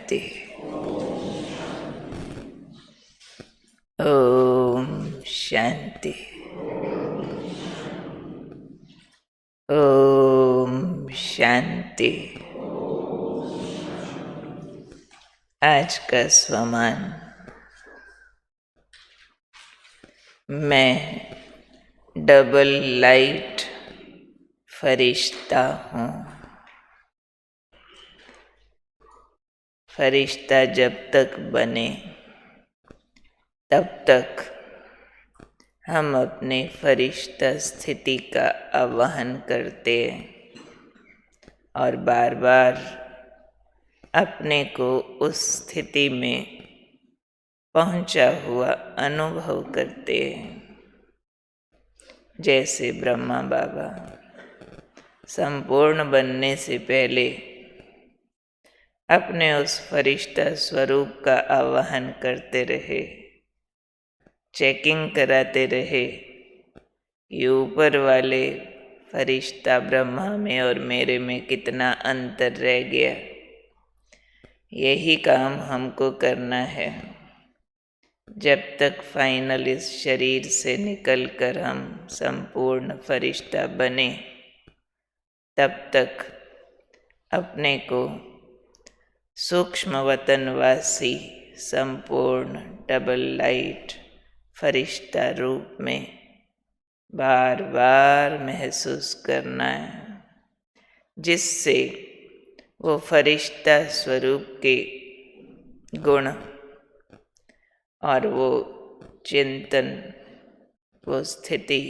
शांति। ओम शांति। ओम शांति। आज का स्वमान। मैं डबल लाइट फरिश्ता हूँ। फरिश्ता जब तक बने तब तक हम अपने फरिश्ता स्थिति का आवाहन करते हैं और बार बार अपने को उस स्थिति में पहुंचा हुआ अनुभव करते हैं। जैसे ब्रह्मा बाबा संपूर्ण बनने से पहले अपने उस फरिश्ता स्वरूप का आवाहन करते रहे, चेकिंग कराते रहे कि ऊपर वाले फरिश्ता ब्रह्मा में और मेरे में कितना अंतर रह गया। यही काम हमको करना है। जब तक फाइनल इस शरीर से निकलकर हम संपूर्ण फरिश्ता बने तब तक अपने को सूक्ष्म वतनवासी संपूर्ण डबल लाइट फरिश्ता रूप में बार बार महसूस करना है, जिससे वो फरिश्ता स्वरूप के गुण और वो चिंतन, वो स्थिति,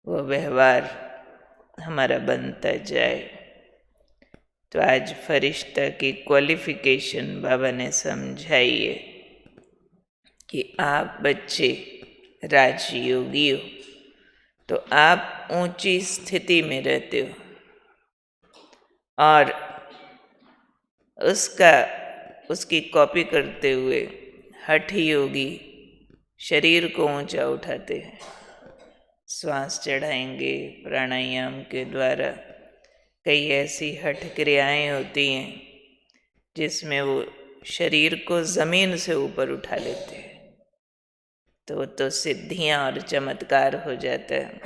वो व्यवहार हमारा बनता जाए। तो आज फरिश्ता की क्वालिफिकेशन बाबा ने समझाई है कि आप बच्चे राजयोगी हो तो आप ऊंची स्थिति में रहते हो और उसकी कॉपी करते हुए हठ योगी शरीर को ऊंचा उठाते हैं। श्वास चढ़ाएंगे, प्राणायाम के द्वारा कई ऐसी हठ क्रियाएं होती हैं जिसमें वो शरीर को ज़मीन से ऊपर उठा लेते हैं। तो सिद्धियां और चमत्कार हो जाता है।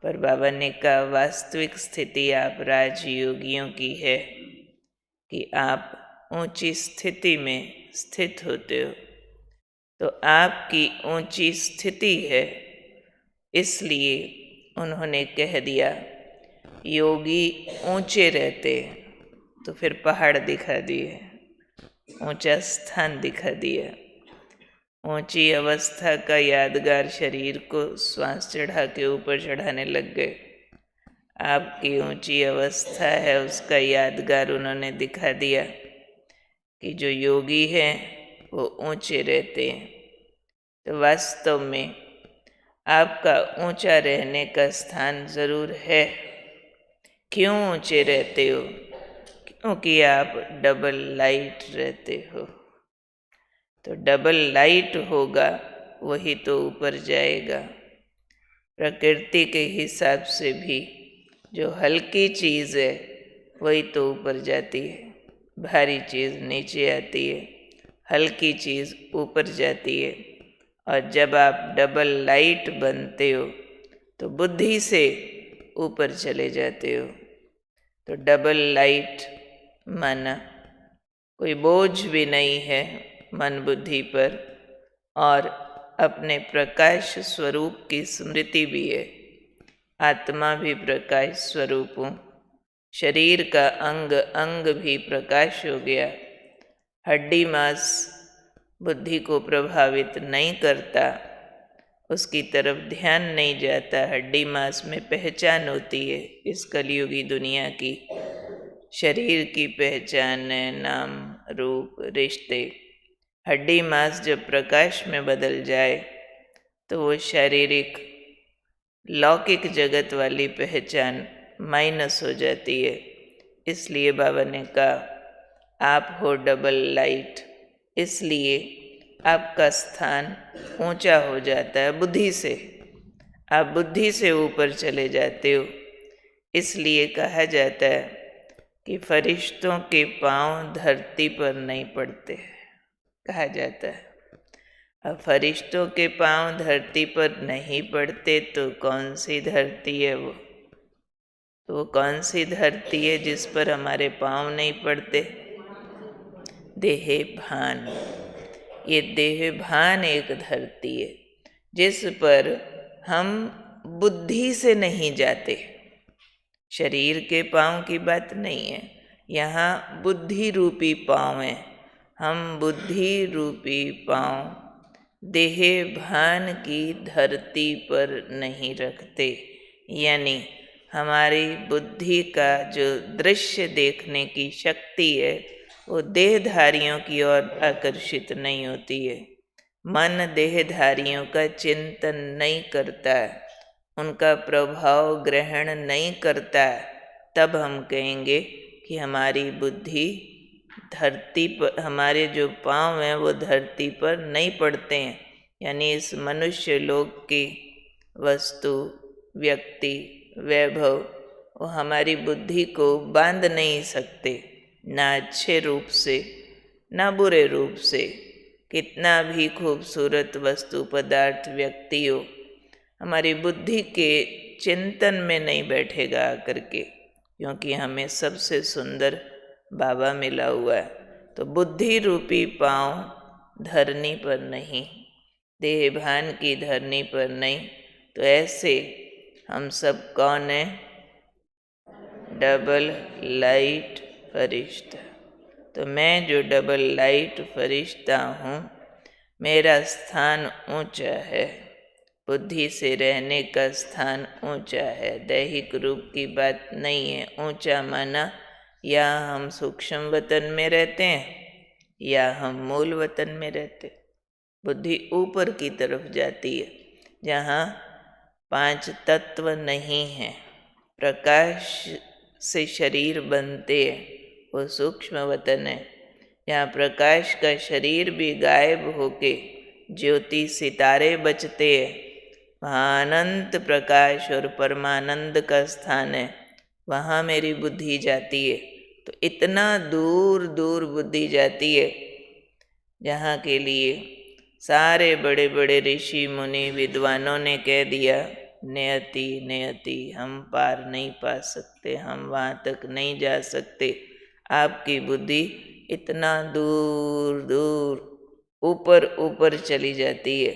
पर बाबा ने कहा वास्तविक स्थिति आप राजयोगियों की है कि आप ऊंची स्थिति में स्थित होते हो। तो आपकी ऊंची स्थिति है, इसलिए उन्होंने कह दिया योगी ऊंचे रहते हैं। तो फिर पहाड़ दिखा दिए, ऊंचा स्थान दिखा दिया, ऊंची अवस्था का यादगार शरीर को श्वास चढ़ा के ऊपर चढ़ाने लग गए। आपकी ऊंची अवस्था है उसका यादगार उन्होंने दिखा दिया कि जो योगी हैं वो ऊंचे रहते हैं। तो वास्तव में आपका ऊंचा रहने का स्थान ज़रूर है। क्यों ऊंचे रहते हो? क्योंकि आप डबल लाइट रहते हो। तो डबल लाइट होगा वही तो ऊपर जाएगा। प्रकृति के हिसाब से भी जो हल्की चीज़ है वही तो ऊपर जाती है, भारी चीज़ नीचे आती है, हल्की चीज़ ऊपर जाती है। और जब आप डबल लाइट बनते हो तो बुद्धि से ऊपर चले जाते हो। तो डबल लाइट माना कोई बोझ भी नहीं है मन बुद्धि पर, और अपने प्रकाश स्वरूप की स्मृति भी है। आत्मा भी प्रकाश स्वरूप हूँ, शरीर का अंग अंग भी प्रकाश हो गया। हड्डी मांस बुद्धि को प्रभावित नहीं करता, उसकी तरफ ध्यान नहीं जाता। हड्डी मांस में पहचान होती है इस कलयुगी दुनिया की। शरीर की पहचान है नाम रूप रिश्ते। हड्डी मांस जब प्रकाश में बदल जाए तो वो शारीरिक लौकिक जगत वाली पहचान माइनस हो जाती है। इसलिए बाबा ने कहा आप हो डबल लाइट, इसलिए आपका स्थान ऊंचा हो जाता है बुद्धि से। आप बुद्धि से ऊपर चले जाते हो। इसलिए कहा जाता है कि फरिश्तों के पांव धरती पर नहीं पड़ते, कहा जाता है। अब फरिश्तों के पांव धरती पर नहीं पड़ते तो कौन सी धरती है वो? तो वो कौन सी धरती है जिस पर हमारे पांव नहीं पड़ते? देह भान। ये देह भान एक धरती है जिस पर हम बुद्धि से नहीं जाते। शरीर के पांव की बात नहीं है, यहाँ बुद्धि रूपी पांव है। हम बुद्धि रूपी पांव देह भान की धरती पर नहीं रखते, यानी हमारी बुद्धि का जो दृश्य देखने की शक्ति है वो देहधारियों की ओर आकर्षित नहीं होती है। मन देहधारियों का चिंतन नहीं करता है, उनका प्रभाव ग्रहण नहीं करता है, तब हम कहेंगे कि हमारी बुद्धि धरती पर, हमारे जो पांव हैं वो धरती पर नहीं पड़ते हैं। यानी इस मनुष्य लोक की वस्तु, व्यक्ति, वैभव वो हमारी बुद्धि को बांध नहीं सकते, ना अच्छे रूप से ना बुरे रूप से। कितना भी खूबसूरत वस्तु, पदार्थ, व्यक्ति हो, हमारी बुद्धि के चिंतन में नहीं बैठेगा आकर के, क्योंकि हमें सबसे सुंदर बाबा मिला हुआ है। तो बुद्धि रूपी पांव धरनी पर नहीं, देहभान की धरनी पर नहीं। तो ऐसे हम सब कौन हैं? डबल लाइट फरिश्ता। तो मैं जो डबल लाइट फरिश्ता हूँ, मेरा स्थान ऊंचा है, बुद्धि से रहने का स्थान ऊंचा है। दैहिक रूप की बात नहीं है। ऊंचा माना या हम सूक्ष्म वतन में रहते हैं या हम मूल वतन में रहते हैं। बुद्धि ऊपर की तरफ जाती है, जहाँ 5 तत्व नहीं हैं, प्रकाश से शरीर बनते हैं, वो सूक्ष्म वतन है। जहाँ प्रकाश का शरीर भी गायब होके ज्योति सितारे बचते हैं, वहाँ अनंत प्रकाश और परमानंद का स्थान है, वहाँ मेरी बुद्धि जाती है। तो इतना दूर दूर बुद्धि जाती है, जहाँ के लिए सारे बड़े बड़े ऋषि मुनि विद्वानों ने कह दिया नियति नियति, हम पार नहीं पा सकते, हम वहाँ तक नहीं जा सकते। आपकी बुद्धि इतना दूर दूर ऊपर ऊपर चली जाती है।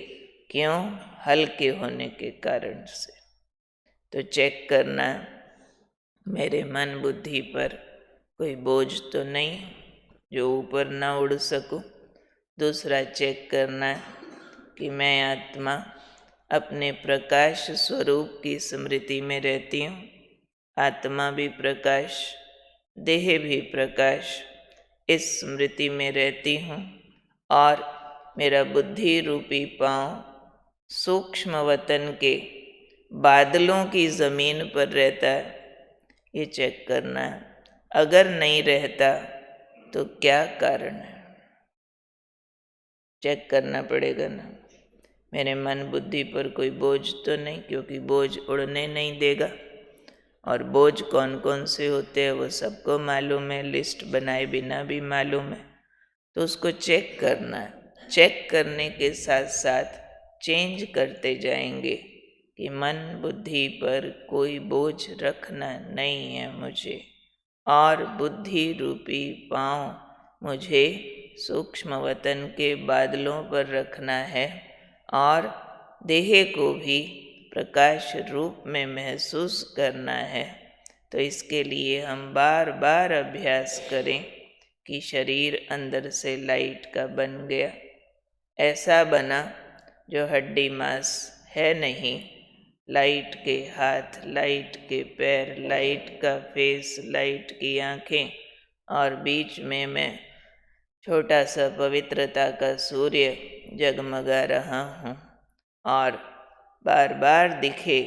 क्यों? हल्के होने के कारण से। तो चेक करना मेरे मन बुद्धि पर कोई बोझ तो नहीं जो ऊपर ना उड़ सकूं। दूसरा चेक करना कि मैं आत्मा अपने प्रकाश स्वरूप की स्मृति में रहती हूँ। आत्मा भी प्रकाश, देह भी प्रकाश, इस स्मृति में रहती हूँ। और मेरा बुद्धि रूपी पांव सूक्ष्म वतन के बादलों की ज़मीन पर रहता है, ये चेक करना है। अगर नहीं रहता तो क्या कारण है, चेक करना पड़ेगा ना। मेरे मन बुद्धि पर कोई बोझ तो नहीं, क्योंकि बोझ उड़ने नहीं देगा। और बोझ कौन कौन से होते हैं वो सबको मालूम है, लिस्ट बनाए बिना भी मालूम है। तो उसको चेक करना है। चेक करने के साथ साथ चेंज करते जाएंगे कि मन बुद्धि पर कोई बोझ रखना नहीं है मुझे, और बुद्धि रूपी पांव मुझे सूक्ष्म वतन के बादलों पर रखना है, और देह को भी प्रकाश रूप में महसूस करना है। तो इसके लिए हम बार बार अभ्यास करें कि शरीर अंदर से लाइट का बन गया, ऐसा बना जो हड्डी मांस है नहीं। लाइट के हाथ, लाइट के पैर, लाइट का फेस, लाइट की आँखें, और बीच में मैं छोटा सा पवित्रता का सूर्य जगमगा रहा हूँ। और बार बार दिखे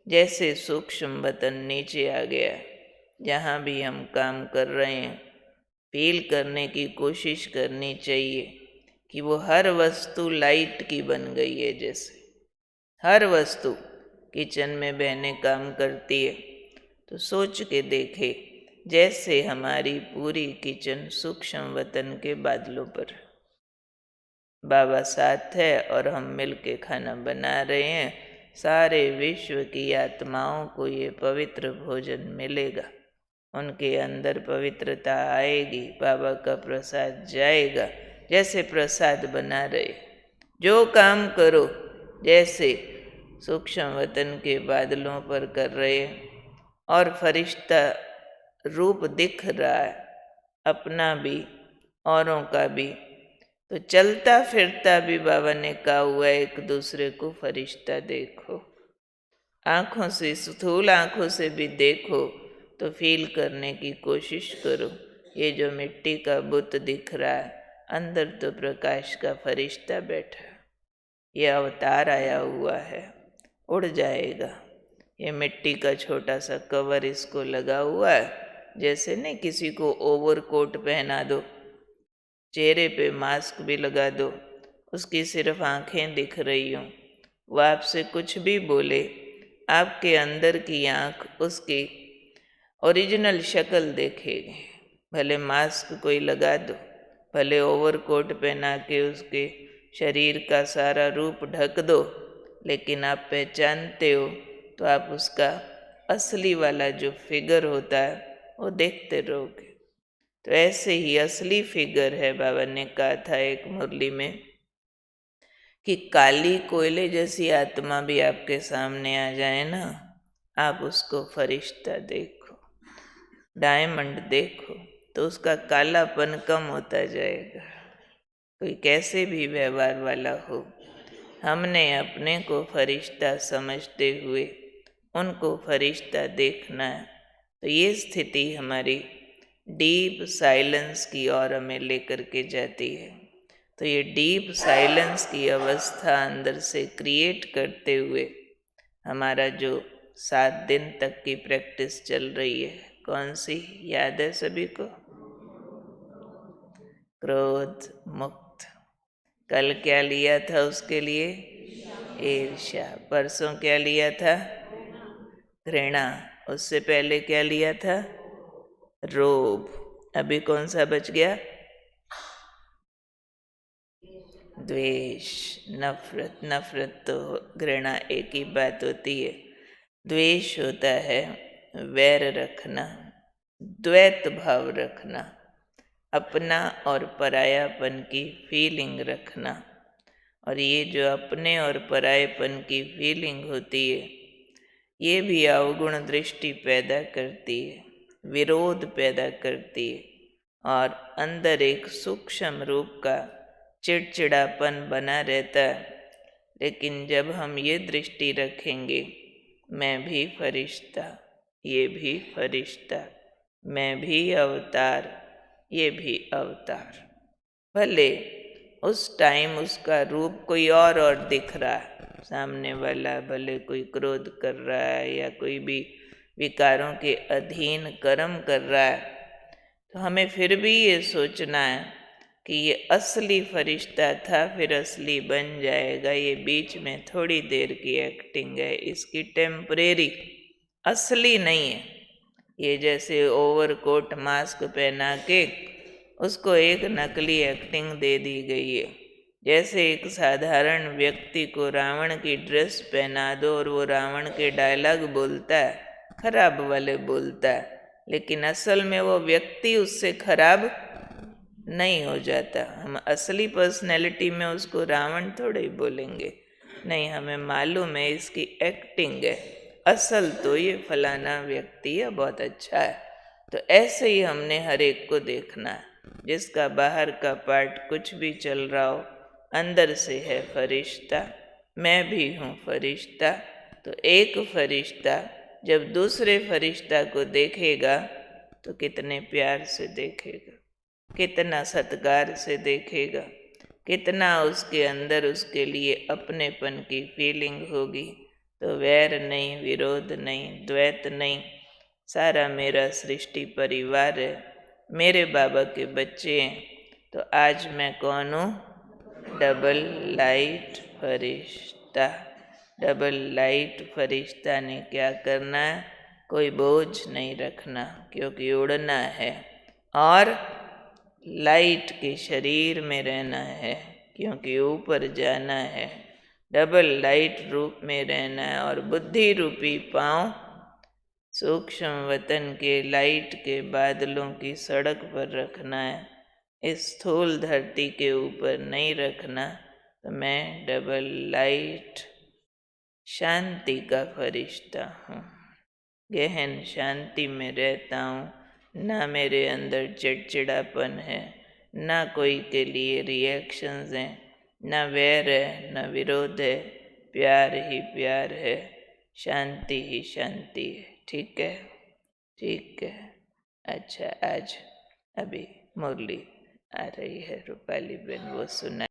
जैसे सूक्ष्म वतन नीचे आ गया। जहाँ भी हम काम कर रहे हैं, फील करने की कोशिश करनी चाहिए कि वो हर वस्तु लाइट की बन गई है। जैसे हर वस्तु किचन में बहनें काम करती है, तो सोच के देखे जैसे हमारी पूरी किचन सूक्ष्म वतन के बादलों पर। बाबा साथ है और हम मिल के खाना बना रहे हैं। सारे विश्व की आत्माओं को ये पवित्र भोजन मिलेगा, उनके अंदर पवित्रता आएगी, बाबा का प्रसाद जाएगा। जैसे प्रसाद बना रहे, जो काम करो जैसे सूक्ष्म वतन के बादलों पर कर रहे, और फरिश्ता रूप दिख रहा है, अपना भी औरों का भी। तो चलता फिरता भी बाबा ने कहा हुआ है, एक दूसरे को फरिश्ता देखो, आंखों से, स्थूल आंखों से भी देखो, तो फील करने की कोशिश करो। ये जो मिट्टी का बुत दिख रहा है, अंदर तो प्रकाश का फरिश्ता बैठा है, ये अवतार आया हुआ है, उड़ जाएगा। ये मिट्टी का छोटा सा कवर इसको लगा हुआ है, जैसे नहीं किसी को ओवरकोट पहना दो, चेहरे पे मास्क भी लगा दो, उसकी सिर्फ आंखें दिख रही हों, वो आपसे कुछ भी बोले, आपके अंदर की आंख उसकी ओरिजिनल शक्ल देखेगी। भले मास्क कोई लगा दो, भले ओवरकोट पहना के उसके शरीर का सारा रूप ढक दो, लेकिन आप पहचानते हो तो आप उसका असली वाला जो फिगर होता है वो देखते रहोगे। तो ऐसे ही असली फिगर है, बाबा ने कहा था एक मुरली में, कि काली कोयले जैसी आत्मा भी आपके सामने आ जाए ना, आप उसको फरिश्ता देखो, डायमंड देखो, तो उसका कालापन कम होता जाएगा। कोई कैसे भी व्यवहार वाला हो, हमने अपने को फरिश्ता समझते हुए उनको फरिश्ता देखना है। तो ये स्थिति हमारी डीप साइलेंस की ओर हमें लेकर के जाती है। तो ये डीप साइलेंस की अवस्था अंदर से क्रिएट करते हुए हमारा जो 7 दिन तक की प्रैक्टिस चल रही है, कौन सी याद है सभी को? क्रोध मुक्त। कल क्या लिया था उसके लिए? ईर्ष्या। परसों क्या लिया था? घृणा। उससे पहले क्या लिया था? रोब। अभी कौन सा बच गया? द्वेष, नफरत। नफरत तो घृणा एक ही बात होती है। द्वेष होता है वैर रखना, द्वैत भाव रखना, अपना और परायापन की फीलिंग रखना। और ये जो अपने और परायेपन की फीलिंग होती है, ये भी अवगुण दृष्टि पैदा करती है, विरोध पैदा करती है, और अंदर एक सूक्ष्म रूप का चिड़चिड़ापन बना रहता है। लेकिन जब हम ये दृष्टि रखेंगे, मैं भी फरिश्ता, ये भी फरिश्ता, मैं भी अवतार, ये भी अवतार, भले उस टाइम उसका रूप कोई और दिख रहा है, सामने वाला भले कोई क्रोध कर रहा है या कोई भी विकारों के अधीन कर्म कर रहा है, तो हमें फिर भी ये सोचना है कि ये असली फरिश्ता था, फिर असली बन जाएगा। ये बीच में थोड़ी देर की एक्टिंग है, इसकी टेम्परेरी, असली नहीं है। ये जैसे ओवरकोट मास्क पहना के उसको एक नकली एक्टिंग दे दी गई है। जैसे एक साधारण व्यक्ति को रावण की ड्रेस पहना दो और वो रावण के डायलॉग बोलता है, खराब वाले बोलता है, लेकिन असल में वो व्यक्ति उससे खराब नहीं हो जाता। हम असली पर्सनैलिटी में उसको रावण थोड़े ही बोलेंगे, नहीं, हमें मालूम है इसकी एक्टिंग है, असल तो ये फलाना व्यक्ति है, बहुत अच्छा है। तो ऐसे ही हमने हर एक को देखना है, जिसका बाहर का पार्ट कुछ भी चल रहा हो, अंदर से है फरिश्ता। मैं भी हूँ फरिश्ता। तो एक फरिश्ता जब दूसरे फरिश्ता को देखेगा तो कितने प्यार से देखेगा, कितना सत्कार से देखेगा, कितना उसके अंदर उसके लिए अपनेपन की फीलिंग होगी। तो वैर नहीं, विरोध नहीं, द्वैत नहीं, सारा मेरा सृष्टि परिवार है, मेरे बाबा के बच्चे हैं। तो आज मैं कौन हूँ? डबल लाइट फरिश्ता। डबल लाइट फरिश्ता ने क्या करना है? कोई बोझ नहीं रखना, क्योंकि उड़ना है। और लाइट के शरीर में रहना है, क्योंकि ऊपर जाना है। डबल लाइट रूप में रहना है। और बुद्धि रूपी पांव सूक्ष्म वतन के लाइट के बादलों की सड़क पर रखना है। इस स्थूल धरती के ऊपर नहीं रखना। तो मैं डबल लाइट शांति का फरिश्ता हूँ, गहन शांति में रहता हूँ। ना मेरे अंदर चिड़चिड़ापन है, ना कोई के लिए रिएक्शंस हैं, ना वैर है, ना विरोध है। प्यार ही प्यार है, शांति ही शांति है। ठीक है, ठीक है। अच्छा, आज अभी मुरली आ रही है रूपाली बहन, वो सुना।